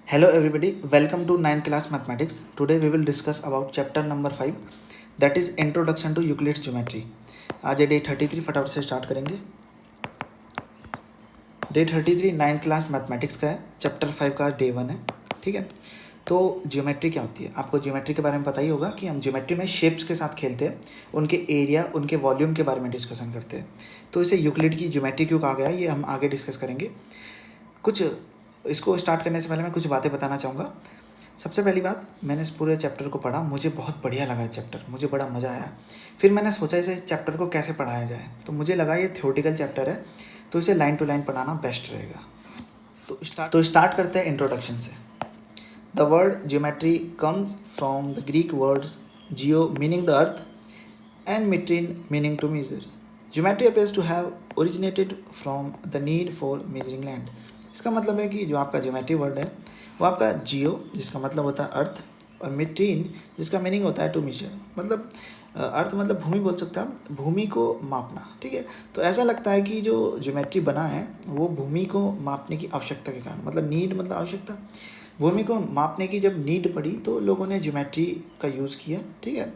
Hello everybody, welcome to 9th class mathematics. Today we will discuss about chapter number 5, that is introduction to Euclid's geometry. आज है day 33, फटाफट से start करेंगे। Day 33 9th class mathematics का है, chapter 5 का day 1 है। ठीक है, तो ज्योमेट्री क्या होती है, आपको ज्योमेट्री के बारे में पता ही होगा कि हम ज्योमेट्री में शेप्स के साथ खेलते हैं, उनके एरिया उनके वॉल्यूम के बारे में डिस्कशन करते हैं। तो इसे यूक्लिड की ज्योमेट्री क्यों कहा गया, ये हम आगे डिस्कस करेंगे। कुछ इसको स्टार्ट करने से पहले मैं कुछ बातें बताना चाहूँगा। सबसे पहली बात, मैंने इस पूरे चैप्टर को पढ़ा, मुझे बहुत बढ़िया लगा चैप्टर, मुझे बड़ा मज़ा आया। फिर मैंने सोचा इसे चैप्टर को कैसे पढ़ाया जाए, तो मुझे लगा ये थ्योरेटिकल चैप्टर है, तो इसे लाइन टू लाइन पढ़ाना बेस्ट रहेगा। तो स्टार्ट करते हैं इंट्रोडक्शन से। The word geometry comes from the Greek words geo meaning the earth and metrein meaning to measure. Geometry appears to have originated from the need for measuring land. इसका मतलब है कि जो आपका ज्योमेट्री वर्ड है वो आपका जियो, जिसका मतलब होता है अर्थ, और मीट्रीन, जिसका मीनिंग होता है टू मेजर, मतलब अर्थ मतलब भूमि बोल सकते हैं, भूमि को मापना। ठीक है, तो ऐसा लगता है कि जो ज्योमेट्री बना है वो भूमि को मापने की आवश्यकता के कारण, मतलब नीड मतलब आवश्यकता, भूमि को मापने की जब नीड पड़ी तो लोगों ने ज्योमेट्री का यूज़ किया। ठीक है,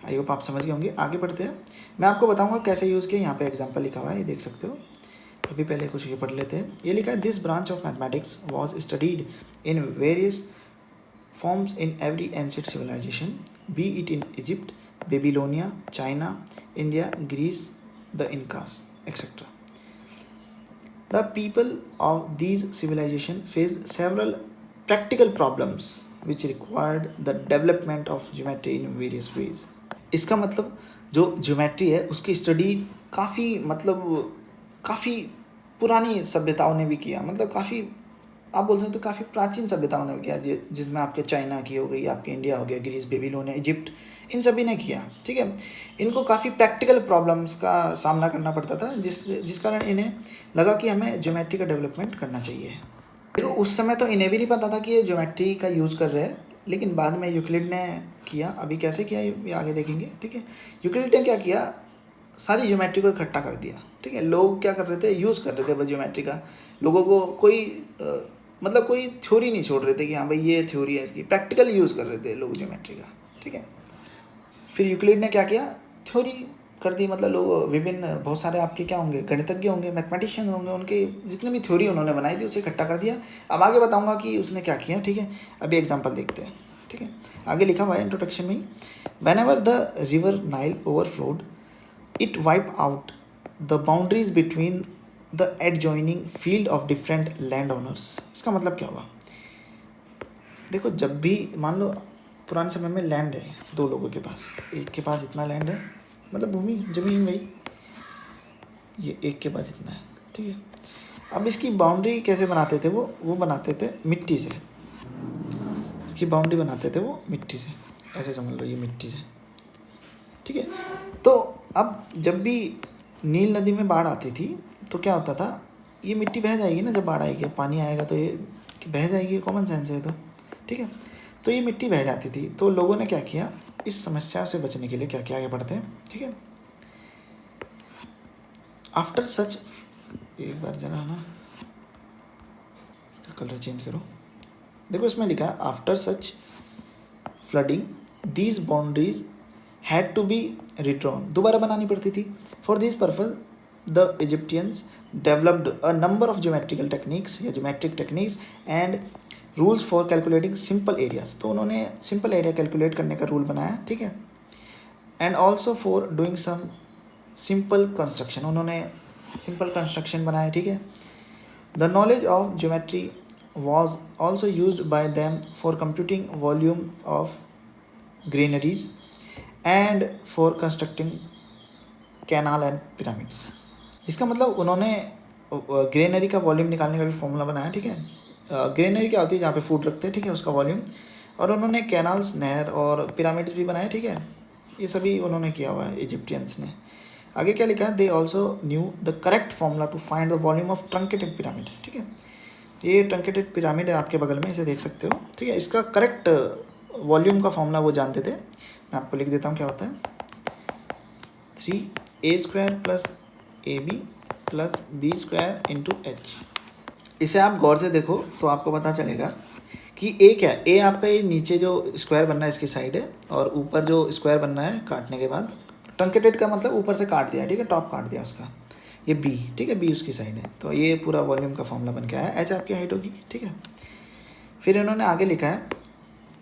आई होप आप समझ गए होंगे। आगे बढ़ते हैं, मैं आपको बताऊंगा कैसे यूज़ किया। यहाँ पे एग्जांपल लिखा हुआ है, ये देख सकते हो। अभी पहले कुछ ये पढ़ लेते हैं। ये लिखा है, this branch of mathematics was studied in various forms in every ancient civilization, be it in Egypt, Babylonia, China, India, Greece, the Incas, etcetera. The people of these civilization faced several practical problems which required the development of geometry in various ways। इसका मतलब जो geometry है उसकी study काफ़ी पुरानी सभ्यताओं ने भी किया, मतलब काफ़ी, आप बोल सकते हो काफ़ी प्राचीन सभ्यताओं ने भी किया, जिसमें आपके चाइना की हो गई, आपके इंडिया हो गया, ग्रीस, बेबीलोनिया, इजिप्ट, इन सभी ने किया। ठीक है, इनको काफ़ी प्रैक्टिकल प्रॉब्लम्स का सामना करना पड़ता था, जिस कारण इन्हें लगा कि हमें ज्योमेट्री का डेवलपमेंट करना चाहिए। देखो, उस समय तो इन्हें भी नहीं पता था कि ये ज्योमेट्री का यूज़ कर रहे हैं, लेकिन बाद में यूक्लिड ने किया। अभी कैसे किया ये आगे देखेंगे। ठीक है, यूक्लिड ने क्या किया, सारी ज्योमेट्री को इकट्ठा कर दिया। ठीक है, लोग क्या कर रहे थे, यूज़ कर रहे थे बस ज्योमेट्री का। लोगों को कोई मतलब कोई थ्योरी नहीं छोड़ रहे थे कि हाँ भाई ये थ्योरी है इसकी, प्रैक्टिकल यूज़ कर रहे थे लोग ज्योमेट्री का। ठीक है, फिर यूक्लिड ने क्या किया, थ्योरी कर दी, मतलब लोग विभिन्न बहुत सारे आपके क्या होंगे, गणितज्ञ होंगे, मैथमेटिशियन होंगे, उनके जितने भी थ्योरी उन्होंने बनाई थी उसे इकट्ठा कर दिया। अब आगे बताऊंगा कि उसने क्या किया। ठीक है, अभी एग्जांपल देखते हैं। ठीक है, आगे लिखा हुआ है इंट्रोडक्शन में ही, whenever the river Nile overflowed it wipe out the boundaries between the adjoining field of different land owners. इसका मतलब क्या हुआ, देखो, जब भी मान लो पुराने समय में लैंड है दो लोगों के पास, एक के पास इतना लैंड है, मतलब भूमि जमीन वही, ये एक के पास इतना है। ठीक है, अब इसकी बाउंड्री कैसे बनाते थे, वो बनाते थे मिट्टी से। इसकी बाउंड्री बनाते थे वो मिट्टी से, ऐसे समझ लो, ये मिट्टी से। ठीक है, तो अब जब भी नील नदी में बाढ़ आती थी तो क्या होता था, ये मिट्टी बह जाएगी ना, जब बाढ़ आएगी, पानी आएगा तो ये बह जाएगी, कॉमन सेंस है तो। ठीक है, तो ये मिट्टी बह जाती थी, तो लोगों ने क्या किया, इस समस्या से बचने के लिए क्या किया, आगे बढ़ते हैं। ठीक है, आफ्टर सच, एक बार जरा ना इसका कलर चेंज करो। देखो इसमें लिखा है, after such flooding these boundaries had to be redrawn, दोबारा बनानी पड़ती थी। For this purpose the Egyptians developed a number of geometrical techniques या geometric techniques and rules for calculating simple areas. तो उन्होंने सिंपल एरिया कैलकुलेट करने का rule बनाया। ठीक है, and also for doing some simple construction, उन्होंने सिंपल कंस्ट्रक्शन बनाए। ठीक है, the knowledge of geometry was also use by them for computing volume of granaries and for constructing canal and pyramids. इसका मतलब उन्होंने ग्रेनरी का वॉल्यूम निकालने का भी फॉर्मूला बनाया। ठीक है, ग्रेनरी क्या होती है, जहाँ पे फूड रखते हैं, ठीक है, उसका वॉल्यूम, और उन्होंने कैनाल्स, नहर और पिरामिड्स भी बनाए। ठीक है, ये सभी उन्होंने किया हुआ है इजिप्टियंस ने। आगे क्या लिखा है, they also knew the correct formula to find the volume of truncated pyramid. ठीक है, ये ट्रंकेटेड पिरामिड है आपके बगल में, इसे देख सकते हो। ठीक है, इसका करेक्ट वॉल्यूम का फॉर्मूला वो जानते थे। मैं आपको लिख देता हूँ क्या होता है, 3a² + ab + b² × h। इसे आप गौर से देखो तो आपको पता चलेगा कि ए क्या है, ए आपका ये नीचे जो स्क्वायर बनना है इसकी साइड है, और ऊपर जो स्क्वायर बनना है काटने के बाद, ट्रंकेटेड का मतलब ऊपर से काट दिया, ठीक है, टॉप काट दिया उसका, ये बी, ठीक है, बी उसकी साइड है, तो ये पूरा वॉल्यूम का फॉर्मूला बन के आया, एच आपकी हाइट होगी, ठीक है। फिर इन्होंने आगे लिखा है,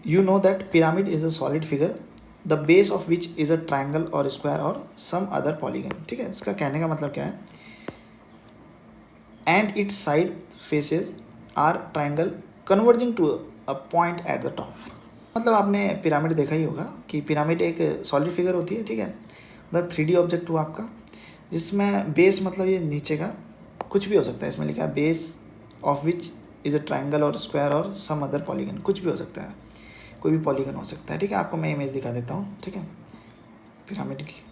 you know that pyramid is a solid figure the base of which is a triangle और स्क्वायर और सम अदर पॉलीगन, ठीक है। इसका कहने का मतलब क्या है, and its side faces are triangle converging to a point at the top. मतलब आपने पिरामिड देखा ही होगा कि पिरामिड एक सॉलिड फिगर होती है, ठीक है, मतलब 3D ऑब्जेक्ट हुआ आपका, जिसमें बेस मतलब ये नीचे का कुछ भी हो सकता है, इसमें लिखा है base of which is a triangle और स्क्वायर और सम अदर पॉलीगन, कुछ भी हो सकता है, कोई भी पॉलीगन हो सकता है, ठीक है। आपको मैं इमेज दिखा देता हूँ, ठीक है, पिरामिड की।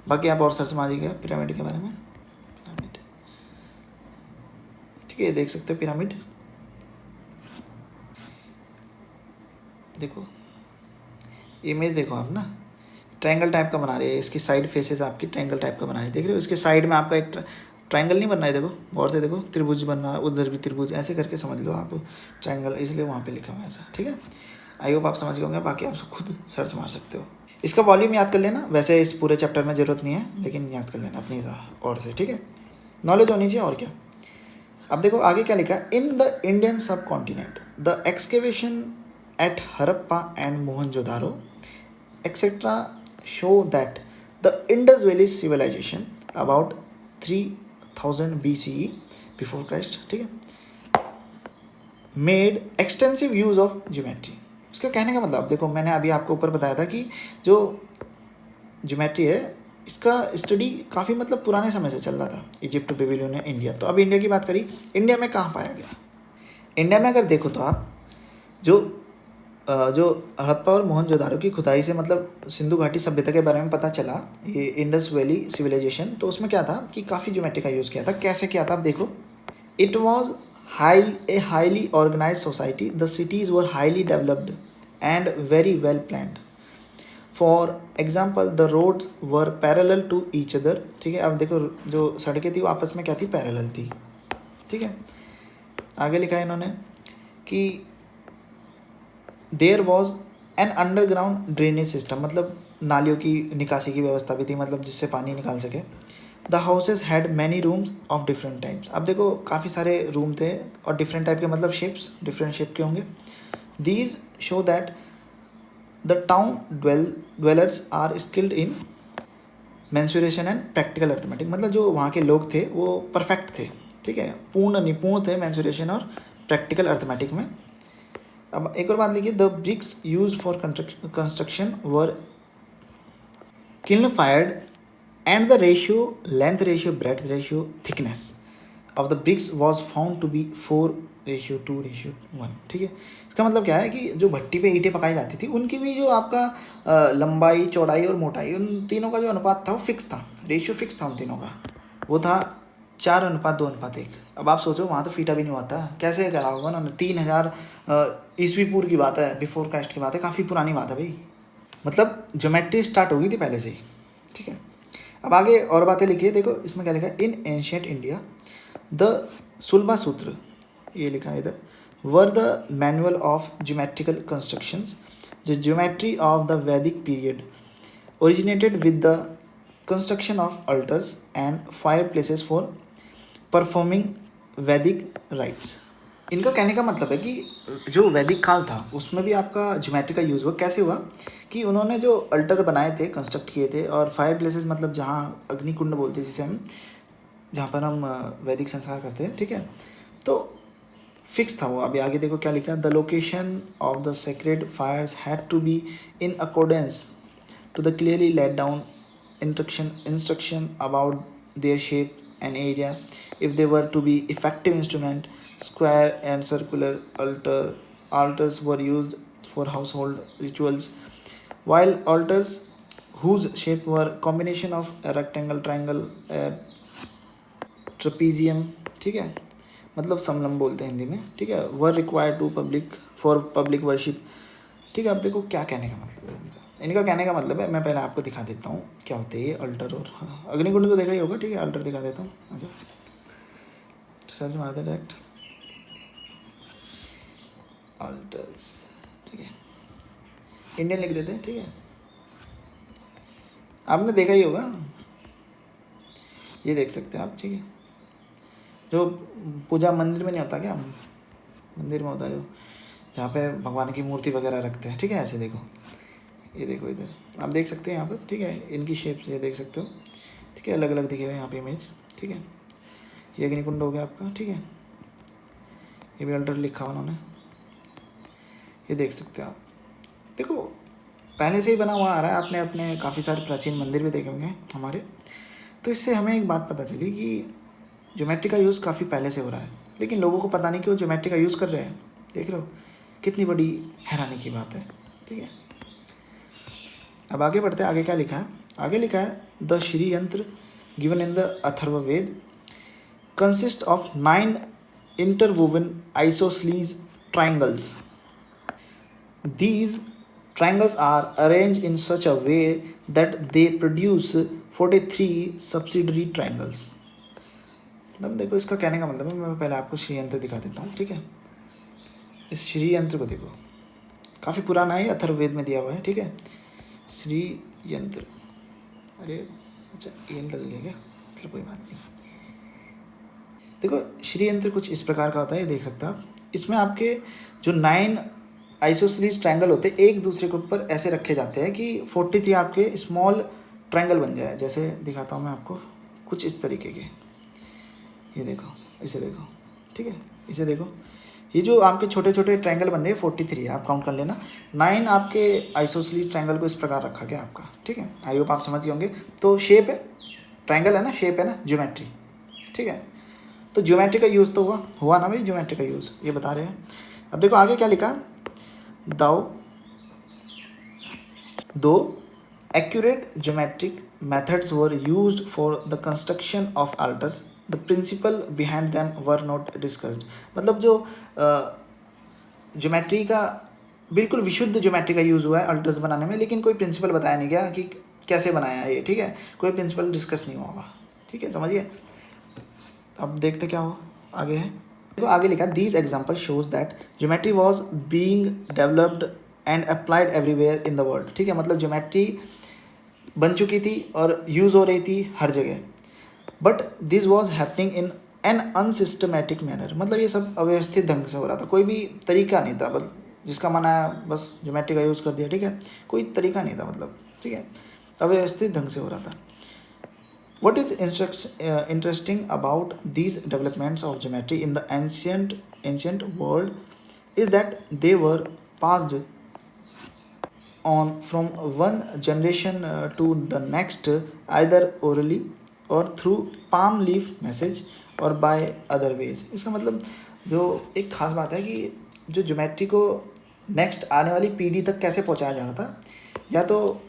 बाकी आप और सर्च मारिएगा पिरामिड के बारे में, पिरामिड, ठीक है, ये देख सकते हो पिरामिड, देखो इमेज देखो आप ना, ट्रायंगल टाइप का बना रही है, इसकी साइड फेसेस आपकी ट्रायंगल टाइप का बना रही है, देख रहे हो, इसके साइड में आपका एक ट्रायंगल नहीं बन रहा है, देखो गौर से देखो, त्रिभुज बन रहा है, उधर भी त्रिभुज, ऐसे करके समझ लो आप ट्रायंगल, इसलिए वहाँ पे लिखा हुआ है ऐसा, ठीक है। आई होप आप समझ गए होंगे, बाकी आप खुद सर्च मार सकते हो। इसका वॉल्यूम याद कर लेना, वैसे इस पूरे चैप्टर में ज़रूरत नहीं है, लेकिन याद कर लेना अपनी और से, ठीक है, नॉलेज होनी चाहिए और क्या। अब देखो आगे क्या लिखा है, in the Indian subcontinent the excavation at Harappa and Mohenjodaro etcetera show that the Indus Valley civilization about 3000 BCE before Christ, ठीक है, made extensive use of geometry। इसका कहने का मतलब देखो, मैंने अभी आपको ऊपर बताया था कि जो ज्योमेट्री है इसका स्टडी काफ़ी मतलब पुराने समय से चल रहा था, इजिप्ट, बेबीलोनिया, इंडिया। तो अब इंडिया की बात करी, इंडिया में कहाँ पाया गया, इंडिया में अगर देखो तो आप जो हड़प्पा और मोहनजोदारो की खुदाई से मतलब सिंधु घाटी सभ्यता के बारे में पता चला, ये इंडस वैली सिविलाइजेशन, तो उसमें क्या था कि काफ़ी ज्योमेट्री का यूज़ किया था। कैसे किया था आप देखो, it was highly organize society, the cities were highly developed and very well planned. For example the roads were parallel to each other, ठीक है। अब देखो जो सड़कें थी वो आपस में क्या थी, पैरेलल थी, ठीक है। आगे लिखा है इन्होंने कि there was an underground drainage system, मतलब नालियों की निकासी की व्यवस्था भी थी, मतलब जिससे पानी निकाल सके। The houses had many rooms of different types. अब देखो काफ़ी सारे रूम थे और डिफरेंट टाइप के मतलब शेप्स, डिफरेंट शेप के होंगे। These show that the town dwellers are skilled in mensuration and practical arithmetic, मतलब जो वहाँ के लोग थे वो परफेक्ट थे, ठीक है, पूर्ण निपुण थे मेंसुरेशन और प्रैक्टिकल अर्थमेटिक में। अब एक और बात लिखिए, the bricks use for construction were kiln fired and the ratio, length ratio, breadth ratio, thickness of the bricks was found to be 4:2:1, ठीक है। इसका मतलब क्या है कि जो भट्टी पे ईंटें पकाई जाती थी उनकी भी जो आपका लंबाई, चौड़ाई और मोटाई, उन तीनों का जो अनुपात था वो फिक्स था, रेशियो फिक्स था उन तीनों का, वो था 4:2:1। अब आप सोचो वहाँ तो फीटा भी नहीं हुआ था, कैसे करा होगा उन्होंने, 3000 ईस्वी पूर्व की बात है, बिफोर क्राइस्ट की बात है, काफ़ी पुरानी बात है भाई, मतलब ज्योमेट्री स्टार्ट हो गई थी पहले से ही, ठीक है। अब आगे और बातें लिखिए, देखो इसमें क्या लिखा है, in ancient India the Sulbha Sutra, ये लिखा है इधर, were the manual of geometrical constructions. The geometry of the Vedic period originated with the construction of altars and fire places for performing Vedic rites. इनका कहने का मतलब है कि जो वैदिक काल था उसमें भी आपका ज्योमेट्री का यूज़ हुआ। कैसे हुआ कि उन्होंने जो अल्टर बनाए थे, कंस्ट्रक्ट किए थे, और फायर प्लेसेस मतलब जहाँ अग्निकुंड बोलते हैं जिसे हम, जहाँ पर हम वैदिक संस्कार करते हैं, ठीक है, तो फिक्स था वो। अभी आगे देखो क्या लिखा है, the location of the sacred fires had to be in accordance to the clearly laid down instruction about their shape and area. If they were to be effective instrument, square and circular altars were used for household rituals, while altars whose shape were combination of a rectangle, triangle, trapezium, ठीक है, मतलब समलम बोलते हैं हिंदी में, ठीक है, were required to public for public worship, ठीक है। अब देखो क्या कहने का मतलब है इनका कहने का मतलब है, मैं पहले आपको दिखा देता हूँ क्या होते हैं ये अल्टर और अग्निकुंड, तो देखा ही होगा, ठीक है, अल्टर दिखा देता हूँ, तो सर्च मार दे डायरेक्ट। अल्टर्स, ठीक है, इंडियन लिख देते हैं, ठीक है। आपने देखा ही होगा, ये देख सकते हैं आप, ठीक है। जो पूजा मंदिर में नहीं होता क्या, मंदिर में होता है जो, जहाँ पे भगवान की मूर्ति वगैरह रखते हैं, ठीक है। ऐसे देखो, ये देखो इधर आप देख सकते हैं यहाँ पर, ठीक है, इनकी शेप से ये देख सकते हो, ठीक है, अलग अलग दिखे हुए यहाँ पे इमेज, ठीक है। ये अग्निकुंड हो गया आपका, ठीक है, ये भी अल्टर लिखा उन्होंने, ये देख सकते हो आप। देखो पहले से ही बना हुआ आ रहा है, आपने अपने काफ़ी सारे प्राचीन मंदिर भी देखे होंगे हमारे, तो इससे हमें एक बात पता चली कि ज्योमेट्री का यूज़ काफ़ी पहले से हो रहा है, लेकिन लोगों को पता नहीं कि वो ज्योमेट्री का यूज़ कर रहे हैं। देख रहे हो कितनी बड़ी हैरानी की बात है, ठीक है। अब आगे बढ़ते हैं, आगे क्या लिखा है, आगे लिखा है द श्री यंत्र given in the Atharvaveda consist of 9 interwoven isosceles triangles. These triangles are arranged in such a way that they produce 43 subsidiary triangles. मतलब देखो इसका कहने का मतलब है, मैं पहले आपको श्री यंत्र दिखा देता हूँ, ठीक है। इस श्री यंत्र को देखो, काफ़ी पुराना है, अथर्ववेद में दिया हुआ है, ठीक है। श्री यंत्र, अरे अच्छा एम लग गया क्या, चलो कोई बात नहीं। देखो श्री यंत्र कुछ इस प्रकार का होता है, ये देख सकते हो आप। इसमें आपके जो 9 आइसोसेलेस ट्रायंगल होते हैं एक दूसरे के ऊपर ऐसे रखे जाते हैं कि 43 आपके स्मॉल ट्रायंगल बन जाए। जैसे दिखाता हूँ मैं आपको, कुछ इस तरीके के, ये देखो, इसे देखो, ठीक है, इसे देखो, ये जो आपके छोटे छोटे ट्रायंगल बन रहे हैं 43 आप काउंट कर लेना। 9 आपके आइसोसेलेस ट्रायंगल को इस प्रकार रखा गया आपका, ठीक है। आई होप आप समझ गए होंगे। तो शेप है, ट्रायंगल है ना, शेप है ना, ज्योमेट्री, ठीक है। तो ज्योमेट्री का यूज़ तो हुआ ना भाई, ज्योमेट्री का यूज़ ये बता रहे हैं। अब देखो आगे क्या लिखा, दो accurate geometric methods were used for the construction of altars, the principle behind them were not discussed. मतलब जो ज्योमेट्री का बिल्कुल विशुद्ध ज्योमेट्री का यूज़ हुआ है अल्टर्स बनाने में, लेकिन कोई प्रिंसिपल बताया नहीं गया कि कैसे बनाया है ये, ठीक है। कोई प्रिंसिपल डिस्कस नहीं हुआ होगा, ठीक है, समझिए। अब देखते क्या हो आगे है। तो आगे लिखा, these example shows that geometry was being developed and applied everywhere in the world, ठीक है। मतलब ज्योमेट्री बन चुकी थी और यूज़ हो रही थी हर जगह, but this was happening in an unsystematic manner. मतलब ये सब अव्यवस्थित ढंग से हो रहा था, कोई भी तरीका नहीं था, बस जिसका मन आया बस ज्योमेट्री का यूज़ कर दिया, ठीक है, कोई तरीका नहीं था, मतलब ठीक है, अव्यवस्थित ढंग से हो रहा था। What is interesting about these developments of geometry in the ancient world is that they were passed on from one generation to the next, either orally or through palm leaf message or by other ways. इसका मतलब जो एक खास बात है कि जो geometry को नेक्स्ट आने वाली पीढ़ी तक कैसे पहुंचाया जा रहा था, या तो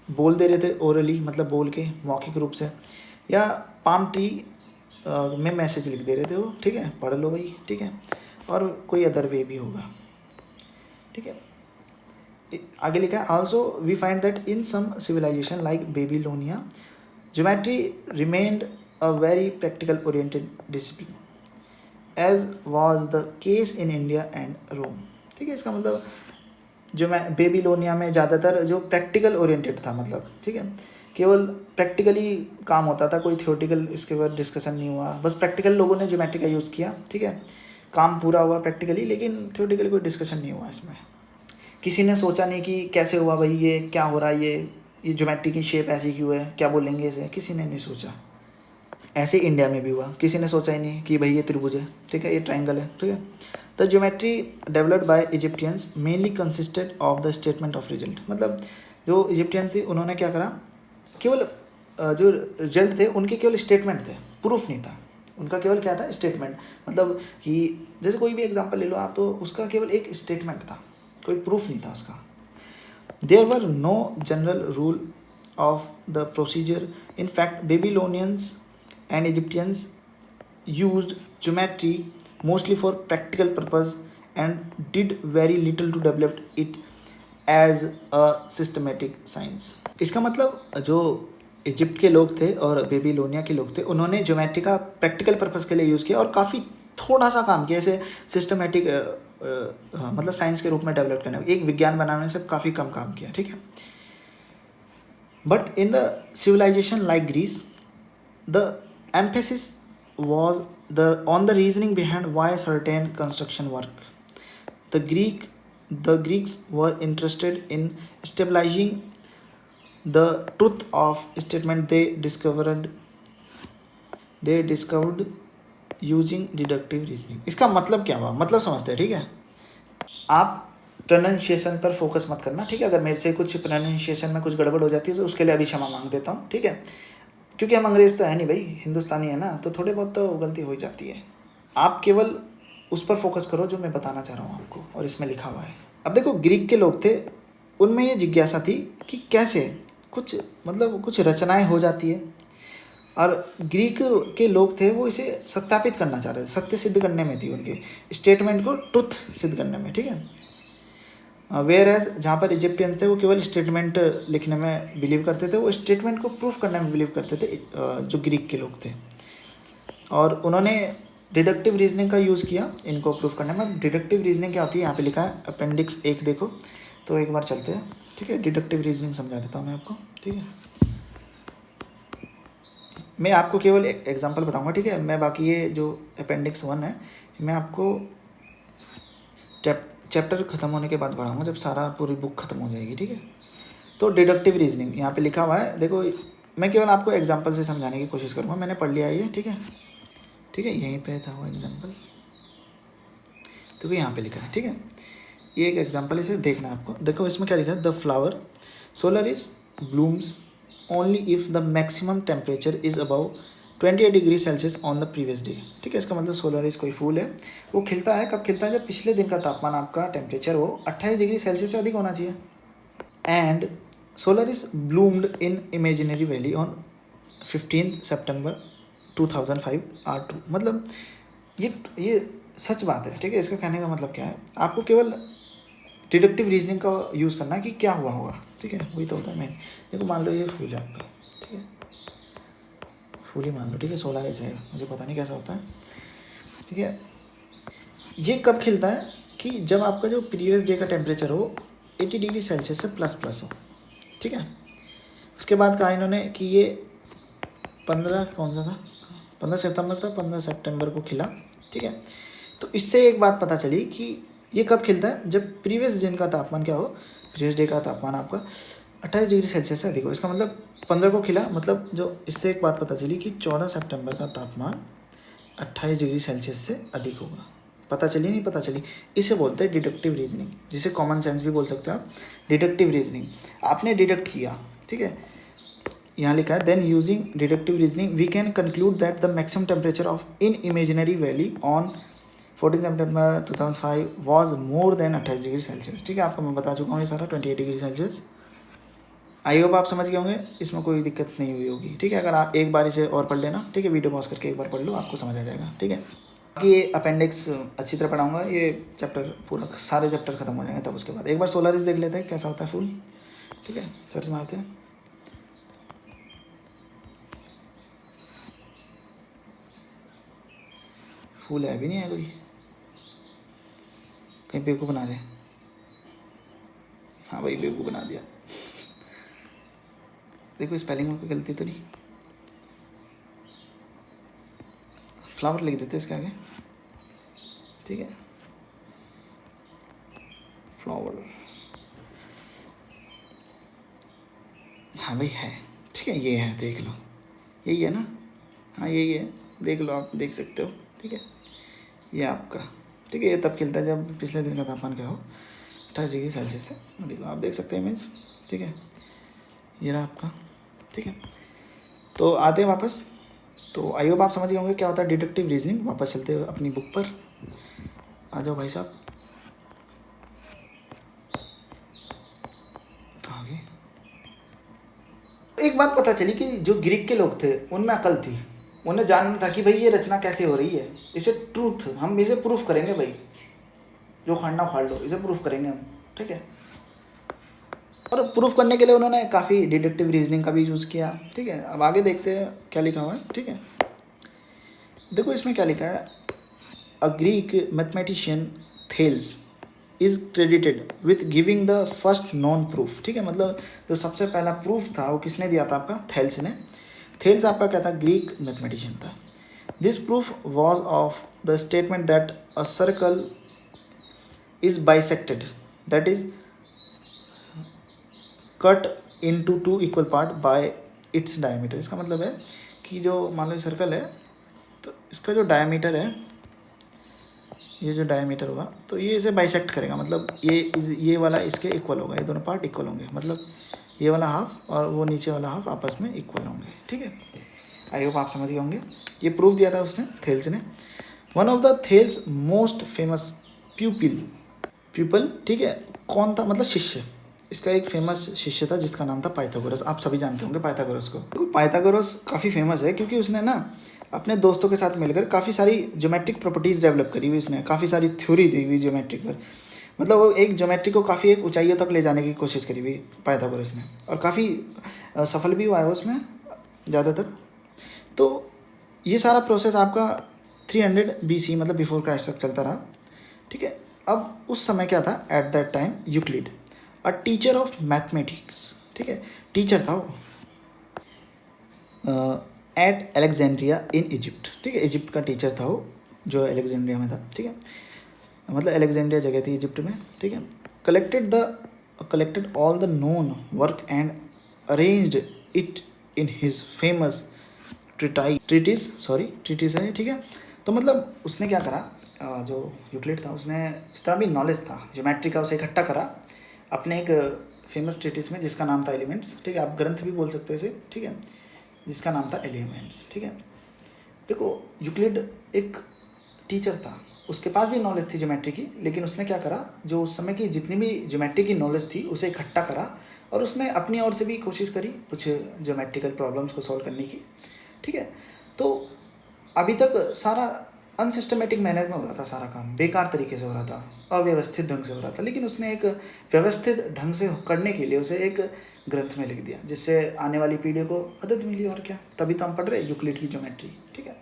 बोल दे रहे थे ओरली, मतलब बोल के मौखिक रूप से, या पाम ट्री में मैसेज लिख दे रहे थे वो, ठीक है, पढ़ लो भाई, ठीक है, और कोई अदर वे भी होगा, ठीक है। आगे लिखा है, also we find that in some civilization like Babylonia geometry remained a very practical oriented discipline as was the case in India and Rome, ठीक है। इसका मतलब जो मैं बेबीलोनिया में ज़्यादातर जो प्रैक्टिकल ओरिएंटेड था, मतलब ठीक है, केवल प्रैक्टिकली काम होता था, कोई थियोटिकल इसके बाद डिस्कशन नहीं हुआ, बस प्रैक्टिकल लोगों ने ज्योमेट्री का यूज़ किया, ठीक है, काम पूरा हुआ प्रैक्टिकली, लेकिन थियोटिकली कोई डिस्कशन नहीं हुआ इसमें। किसी ने सोचा नहीं कि कैसे हुआ भाई, ये क्या हो रहा है, ये ज्योमेट्री की शेप ऐसी क्यों है, क्या बोलेंगे इसे, किसी ने नहीं सोचा। ऐसे इंडिया में भी हुआ, किसी ने सोचा ही नहीं कि भाई ये त्रिभुज है, ठीक है, ये ट्राइंगल है, ठीक है। The geometry developed by Egyptians mainly consisted of the statement of result. मतलब जो इजिप्टियंस थे उन्होंने क्या करा, केवल जो रिजल्ट थे उनके केवल स्टेटमेंट थे, प्रूफ नहीं था उनका, केवल क्या था, स्टेटमेंट। मतलब कि जैसे कोई भी एग्जांपल ले लो आप, तो उसका केवल एक स्टेटमेंट था, कोई प्रूफ नहीं था उसका। There were no general rule of the procedure. In fact Babylonians and Egyptians used geometry mostly for practical purpose and did very little to develop it as a systematic science. इसका मतलब जो Egypt के लोग थे और Babylonia के लोग थे, उन्होंने ज्योमेट्री का प्रैक्टिकल पर्पस के लिए यूज़ किया और काफ़ी थोड़ा सा काम किया इसे सिस्टमेटिक मतलब साइंस के रूप में डेवलप करने में, एक विज्ञान बनाने से काफ़ी कम काम किया, ठीक है। But in the civilization like Greece the emphasis was on the reasoning behind why certain construction work. The Greeks were interested in stabilizing the truth of statement they discovered using deductive reasoning. इसका मतलब क्या हुआ, मतलब समझते हैं, ठीक है। आप प्रोनाउंसिएशन पर फोकस मत करना, ठीक है। अगर मेरे से कुछ प्रोनाउंसिएशन में कुछ गड़बड़ हो जाती है तो उसके लिए अभी क्षमा मांग देता हूँ, ठीक है। क्योंकि हम अंग्रेज़ तो है नहीं भाई, हिंदुस्तानी है ना, तो थोड़े बहुत तो गलती हो जाती है। आप केवल उस पर फोकस करो जो मैं बताना चाह रहा हूँ आपको, और इसमें लिखा हुआ है। अब देखो, ग्रीक के लोग थे, उनमें ये जिज्ञासा थी कि कैसे कुछ रचनाएं हो जाती है, और ग्रीक के लोग थे वो इसे सत्यापित करना चाह रहे थे, सत्य सिद्ध करने में थी उनके स्टेटमेंट को, ट्रुथ सिद्ध करने में, ठीक है। वेयर एज जहाँ पर इजिप्टियन थे वो केवल स्टेटमेंट लिखने में बिलीव करते थे, वो स्टेटमेंट को प्रूफ करने में बिलीव करते थे, जो ग्रीक के लोग थे। और उन्होंने डिडक्टिव रीजनिंग का यूज़ किया इनको प्रूफ करने में। डिडक्टिव रीजनिंग क्या होती है, यहाँ पे लिखा है अपेंडिक्स 1, देखो तो एक बार चलते हैं, ठीक है। डिडक्टिव रीजनिंग समझा देता हूँ मैं आपको, ठीक है। मैं आपको केवल एक एग्जाम्पल बताऊँगा, ठीक है। मैं बाकी ये जो अपेंडिक्स 1 है मैं आपको चैप्टर ख़त्म होने के बाद पढ़ाऊँगा, जब सारा पूरी बुक ख़त्म हो जाएगी, ठीक है। तो डिडक्टिव रीजनिंग यहाँ पे लिखा हुआ है, देखो मैं केवल आपको एग्जांपल से समझाने की कोशिश करूँगा, मैंने पढ़ लिया है ये, ठीक है, ठीक है। यहीं पे था वो एग्जांपल, तो यहाँ पे लिखा है, ठीक है। ये एक एग्जांपल, इसे देखना है आपको। देखो इसमें क्या लिखा है, the flower solar is blooms only if the maximum temperature is above 28 degree Celsius on the previous day, ठीक है। इसका मतलब सोलर इज कोई फूल है, वो खिलता है, कब खिलता है, जब पिछले दिन का तापमान आपका टेम्परेचर वो 28 डिग्री सेल्सियस से अधिक होना चाहिए। And solar is bloomed in imaginary valley on 15 September 2005 R2। मतलब ये सच बात है, ठीक है। इसका कहने का मतलब क्या है, आपको केवल डिडक्टिव रीजनिंग का यूज़ करना है कि क्या हुआ होगा, ठीक है। वही तो होता है मेन। देखो मान लो ये फूल है आपका, ठीक है, फूल ही मान लो, ठीक है। सोलर ऐसे है, मुझे पता नहीं कैसा होता है, ठीक है। ये कब खिलता है कि जब आपका जो प्रीवियस डे का टेम्परेचर हो 80 डिग्री सेल्सियस से प्लस हो, ठीक है। उसके बाद कहा इन्होंने कि ये 15 कौन सा था, 15 सितंबर था, 15 सितंबर को खिला, ठीक है। तो इससे एक बात पता चली कि ये कब खिलता है, जब प्रीवियस दिन का तापमान क्या हो, प्रीवियस डे का तापमान आपका 28 डिग्री सेल्सियस से अधिक हो। इसका मतलब 15 को खिला, मतलब जो इससे एक बात पता चली कि 14 सितंबर का तापमान 28 डिग्री सेल्सियस से अधिक होगा। पता चली नहीं पता चली, इसे बोलते हैं डिडक्टिव रीजनिंग, जिसे कॉमन सेंस भी बोल सकते हो आप। डिडक्टिव रीजनिंग, आपने डिडक्ट किया, ठीक है। यहाँ लिखा है, then using deductive reasoning we can conclude that the maximum temperature of in imaginary valley on 14 September 2005 was more than 28 degree Celsius, ठीक है। आपको मैं बता चुका हूँ ये सारा 28 डिग्री सेल्सियस। आई होप आप समझ गए होंगे, इसमें कोई दिक्कत नहीं हुई होगी, ठीक है। अगर आप एक बार इसे और पढ़ लेना, ठीक है, वीडियो पॉज करके एक बार पढ़ लो, आपको समझ आ जाएगा, ठीक है। बाकी ये अपेंडिक्स अच्छी तरह पढ़ाऊंगा, ये चैप्टर पूरा सारे चैप्टर खत्म हो जाएंगे, तब उसके बाद एक बार सोलरिस देख लेते हैं कैसा होता है फूल, ठीक है। सर्च मारते हैं, फूल है भी नहीं है कोई, कहीं बेवकूफ़ बना रहे। हाँ भाई बेवकूफ़ बना दिया। देखो स्पेलिंग में कोई गलती तो नहीं, फ्लावर लिख देते इसके आगे, ठीक है, फ्लावर। हाँ भाई है, ठीक है, ये है, देख लो, यही है ना, हाँ यही है, देख लो, आप देख सकते हो, ठीक है। ये आपका, ठीक है, ये तब खिलता है जब पिछले दिन का तापमान क्या हो 28 डिग्री सेल्सियस से देखो, आप देख सकते हैं इमेज, ठीक है। ये रहा आपका, ठीक है। तो आते हैं वापस, तो आई होप आप समझ गए होंगे क्या होता है डिडक्टिव रीजनिंग। वापस चलते हैं अपनी बुक पर, आ जाओ भाई साहब, कहाँ गए। एक बात पता चली कि जो ग्रीक के लोग थे उनमें अकल थी, उन्हें जानना था कि भाई ये रचना कैसे हो रही है, इसे ट्रूथ, हम इसे प्रूफ करेंगे भाई, जो खाना उखाड़ लो, इसे प्रूफ करेंगे हम, ठीक है। और प्रूफ करने के लिए उन्होंने काफ़ी डिडक्टिव रीजनिंग का भी यूज़ किया, ठीक है। अब आगे देखते हैं क्या लिखा हुआ है, ठीक है। देखो इसमें क्या लिखा है, a Greek mathematician Thales is credited with giving the first known proof. ठीक है, मतलब जो सबसे पहला प्रूफ था वो किसने दिया था? आपका थेल्स ने। थेल्स आपका क्या था? ग्रीक मैथमेटिशियन था। This proof was of the statement that a circle is bisected, that is cut into two equal part by its diameter. इसका मतलब है कि जो मान लो सर्कल है तो इसका जो डायमीटर है, ये जो डायमीटर होगा तो ये इसे बाइसेक्ट करेगा, मतलब ये वाला इसके इक्वल होगा, ये दोनों पार्ट इक्वल होंगे, मतलब ये वाला हाफ और वो नीचे वाला हाफ आपस में इक्वल होंगे। ठीक है, आई होप आप समझ गए होंगे। ये प्रूफ दिया था उसने, थेल्स ने। One of the Thales most famous pupil, ठीक है, कौन था? मतलब शिष्य। इसका एक फेमस शिष्य था जिसका नाम था पाइथागोरस। आप सभी जानते होंगे पाइथागोरस को। तो पाइथागोरस काफ़ी फेमस है क्योंकि उसने ना अपने दोस्तों के साथ मिलकर काफ़ी सारी ज्योमेट्रिक प्रॉपर्टीज़ डेवलप करी हुई, उसने काफ़ी सारी थ्योरी दी हुई ज्योमेट्रिक पर। मतलब वो एक ज्योमेट्री को काफ़ी एक ऊंचाइयों तक ले जाने की कोशिश करी हुई पाइथागोरस ने, और काफ़ी सफल भी हुआ है उसमें ज़्यादातर। तो ये सारा प्रोसेस आपका 300 BC मतलब बिफोर क्राइस्ट तक चलता रहा। ठीक है, अब उस समय क्या था? At that time Euclid, a teacher of mathematics, ठीक है, टीचर था वो एट अलेक्जेंड्रिया इन इजिप्ट। ठीक है, इजिप्ट का टीचर था वो, जो अलेक्जेंड्रिया में था। ठीक है, मतलब अलेक्जेंड्रिया जगह थी इजिप्ट में। ठीक है, collected all the known work and arranged it in his famous treatise है। ठीक है, तो मतलब उसने क्या करा, जो यूक्लिड था उसने जितना भी नॉलेज था ज्योमेट्री का उसे इकट्ठा करा अपने एक फेमस ट्रीटिस में जिसका नाम था एलिमेंट्स। ठीक है, आप ग्रंथ भी बोल सकते हो इसे। ठीक है, जिसका नाम था एलिमेंट्स। ठीक है, देखो यूक्लिड एक टीचर था, उसके पास भी नॉलेज थी ज्योमेट्री की, लेकिन उसने क्या करा, जो उस समय की जितनी भी ज्योमेट्री की नॉलेज थी उसे इकट्ठा करा और उसने अपनी ओर से भी कोशिश करी कुछ ज्योमेट्रिकल प्रॉब्लम्स को सॉल्व करने की। ठीक है, तो अभी तक सारा अनसिस्टमेटिक मैनर में हो रहा था, सारा काम बेकार तरीके से हो रहा था, अव्यवस्थित ढंग से हो रहा था, लेकिन उसने एक व्यवस्थित ढंग से करने के लिए उसे एक ग्रंथ में लिख दिया जिससे आने वाली पीढ़ी को मदद मिली। और क्या, तभी तो हम पढ़ रहे हैं यूक्लिड की ज्योमेट्री। ठीक है,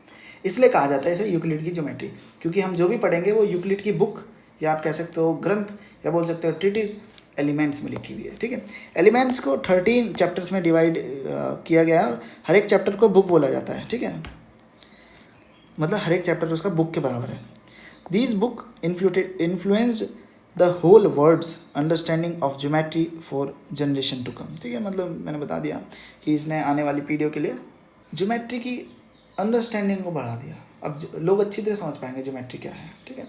इसलिए कहा जाता है इसे यूक्लिड की ज्योमेट्री, क्योंकि हम जो भी पढ़ेंगे वो यूक्लिड की बुक, या आप कह सकते हो ग्रंथ, या बोल सकते हो ट्रीटिस, एलिमेंट्स में लिखी हुई है। ठीक है, एलिमेंट्स को 13 चैप्टर्स में डिवाइड किया गया है, हर एक चैप्टर को बुक बोला जाता है। ठीक है, मतलब हर एक चैप्टर उसका बुक के बराबर है। These book influenced the whole world's understanding of geometry for generation to come. ठीक है, मतलब मैंने बता दिया कि इसने आने वाली पीढ़ियों के लिए ज्योमेट्री की अंडरस्टैंडिंग को बढ़ा दिया। अब लोग अच्छी तरह समझ पाएंगे ज्योमेट्री क्या है। ठीक है,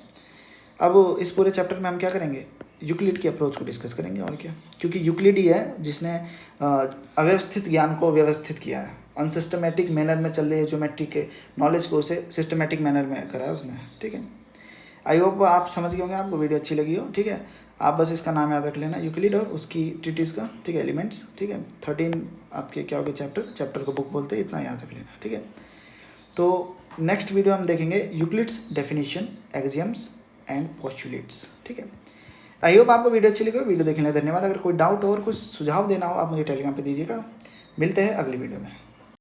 अब इस पूरे चैप्टर में हम क्या करेंगे, यूक्लिड की अप्रोच को डिस्कस करेंगे। और क्या, क्योंकि यूक्लिड ही है जिसने अव्यवस्थित ज्ञान को व्यवस्थित किया है, अनसिस्टमेटिक मैनर में चल रही ज्योमेट्री के नॉलेज को उसे सिस्टमेटिक मैनर में करा है उसने। ठीक है, आई होप आप समझ गए होंगे, आपको वीडियो अच्छी लगी हो। ठीक है, आप बस इसका नाम याद रख लेना, यूक्लिड, और उसकी ट्रीटिस का। ठीक है, एलिमेंट्स। ठीक है, 13 आपके क्या हो गए चैप्टर को बुक बोलते हैं, इतना याद रख लेना। ठीक है, तो नेक्स्ट वीडियो हम देखेंगे Euclid's definition, axioms and postulates. ठीक है, आई होप आपको वीडियो अच्छी लगी हो। वीडियो देखने के लिए धन्यवाद। अगर कोई डाउट और कुछ सुझाव देना हो आप मुझे टेलीग्राम पे दीजिएगा। मिलते हैं अगली वीडियो में।